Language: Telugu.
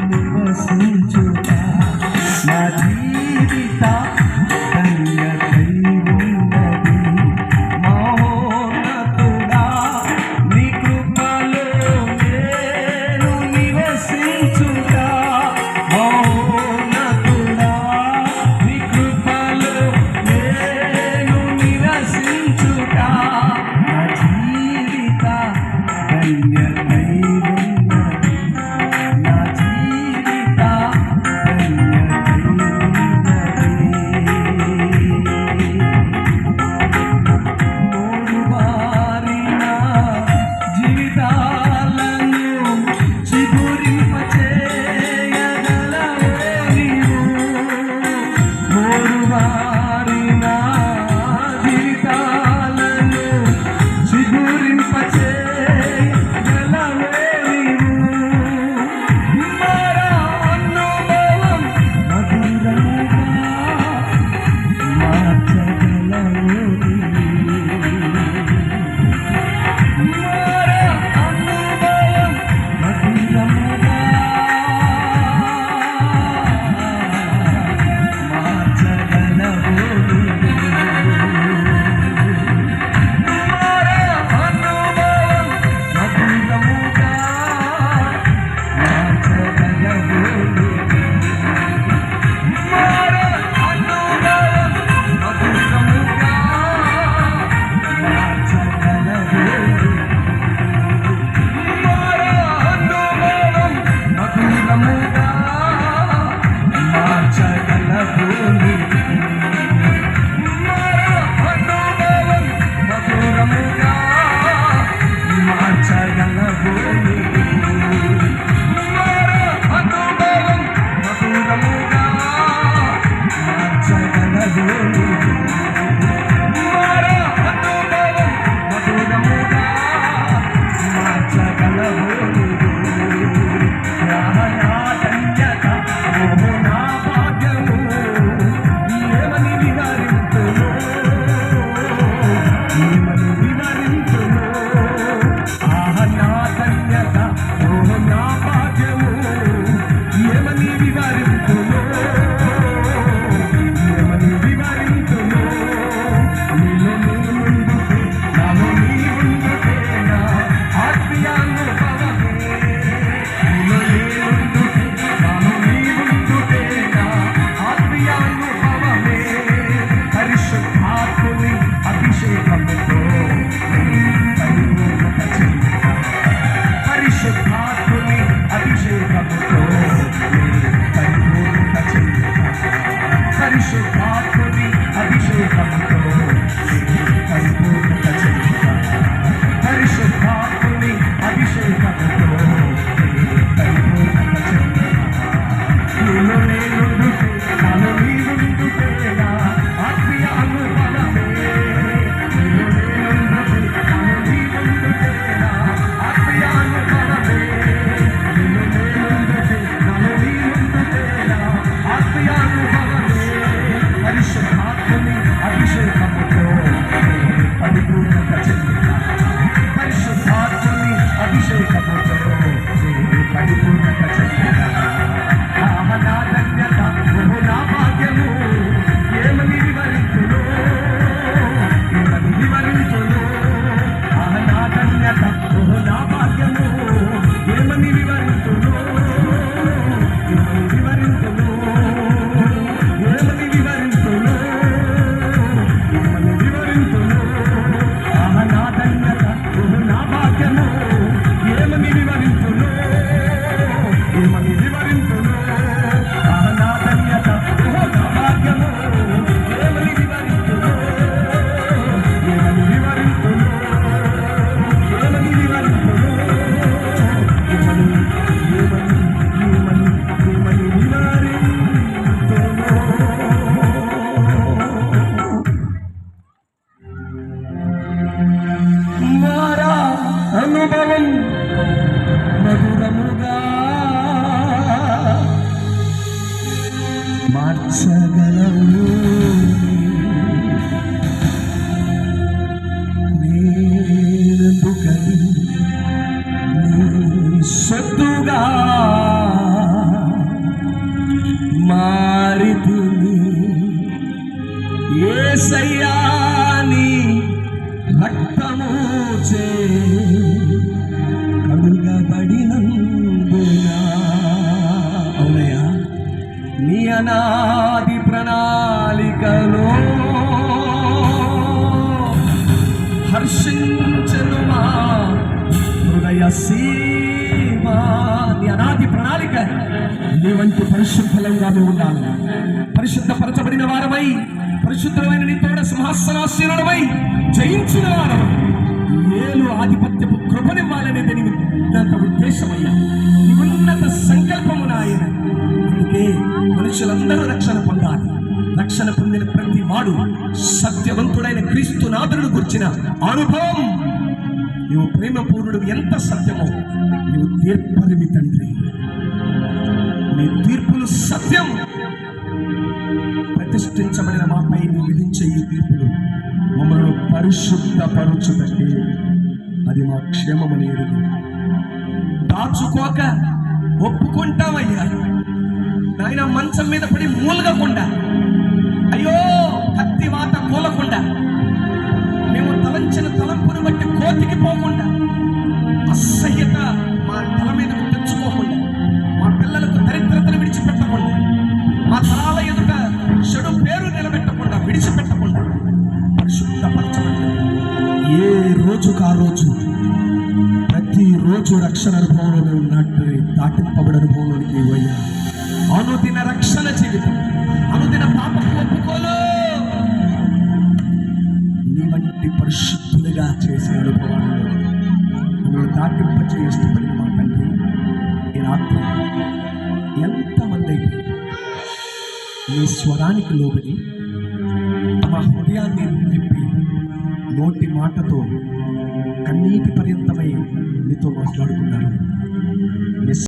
నివసించుట నా జీవిత ధన్యతై ఉన్నది. మహోన్నతుడా నీ కృపలో నేను నివసించుట, మహోన్నతుడా నీ కృపలో నేను నివసించుట నా జీవిత ధన్యతై ఉన్నది. నా జీవిత ధన్యతై ఉన్నది. మోడుబారిన జీవితాలను చిగురింపచేయగలవే నీవు. మోడుబారిన జీవితాలను చిగురింపచేయగలవే నీవు. మరో అనుభవం మధురముగా మార్చగలవు నీవు. మరో అనుభవం మధురముగా మార్చగలవు నీవు. పరిశుద్ధాత్ముని అభిషేకంతో పరిపూర్ణత చెందుట, పరిశుద్ధాత్ముని అభిషేకంతో పరిపూర్ణత చెందుట. నీలో నేనుండుటే నాలో నీవుండుటేనా ఆత్మీయ అనుభవమే. నీలో నేనుండుటే నాలో నీవుండుటేనా ఆత్మీయ అనుభవమే. నీలో నేనుండుటే నాలో నీవుండుటేనా ఆత్మీయ అనుభవమే. పరిశుద్ధాత్ముని అభిషేకముతో పరిపూర్ణత చెందుట, పరిశుద్ధాత్ముని అభిషేకముతో పరిపూర్ణత చెందుట. నా ధన్యత నా భాగ్యము ఏమని వివరించును, ఏమని వివరించును. నా ధన్యత నా భాగ్యము ఏమని వివరించును, ఏమని వివరించును. అనుభవం మధురముగా మార్చగలవు. నేనెందుకని నీ సొత్తుగా అనాది ప్రణాళికలో హర్షించను మా హృదయ సీమ. నీ అనాది ప్రణాళిక నీ వంటి పరిశుద్ధంగా మేము ఉండాలి. పరిశుద్ధపరచబడిన వారమై పరిశుద్ధమైన నీ తోడ సింహాసనాసీనులమై జయించిన వారమై ఏలు ఆధిపత్యపు కృపనివ్వాలనేది నీ ఉద్దేశమయ్యా, నీ ఉన్నత సంకల్పము నాయన. అందుకే మనుషులందరూ రక్షణ పొందాలి. రక్షణ పొందిన ప్రతి వాడు సత్యవంతుడైన క్రీస్తునాథులను గుర్చిన అనుభవం. నీవు ప్రేమపూర్ణుడు ఎంత సత్యమో నీవు తీర్పరివి తండ్రి. నీ తీర్పులు సత్యం. ప్రతిష్ఠించబడిన మాపై నువ్వు విధించే ఈ తీర్పులు మమ్మల్ని పరిశుద్ధపరచుటకే అది మా క్షేమమని ఎరుగు. దాచుకోక ఒప్పుకుంటామయ్యా నాయన. మంచం మీద పడి మూలగకుండా, అయ్యో కత్తి వాత కూలకుండా, మేము తలంచిన తలంపును బట్టి కోతికి పోకుండా, అసహ్యత మా తల మీదకు తెచ్చుకోకుండా, మా పిల్లలకు దరిద్రతను విడిచిపెట్టకుండా, మా తరాల ఎదుట చెడు పేరు నిలబెట్టకుండా, విడిచిపెట్టకుండా పరిశుద్ధపరచబడి ఏ రోజుకు ఆ రోజు ప్రతిరోజు రక్షణ అనుభవంలో మేము ఉన్నట్టు దాటింపబడి అనుభవంలోనికి పోయా. అనుదిన రక్షణ జీవితం, అనుదిన పాపకు ఒప్పుకోలు నీ వంటి పరిశుద్ధులుగా చేసే అనుభవాలను నువ్వు దాటింపచే ఇష్టపడిన మా తండ్రి. ఈ రాత్రి ఎంతమంది అయితే నీ స్వరానికి లోబడి తమ హృదయాన్ని తిప్పి నోటి మాటతో కన్నీటి పర్యంతమై నీతో మాట్లాడుకున్నారు.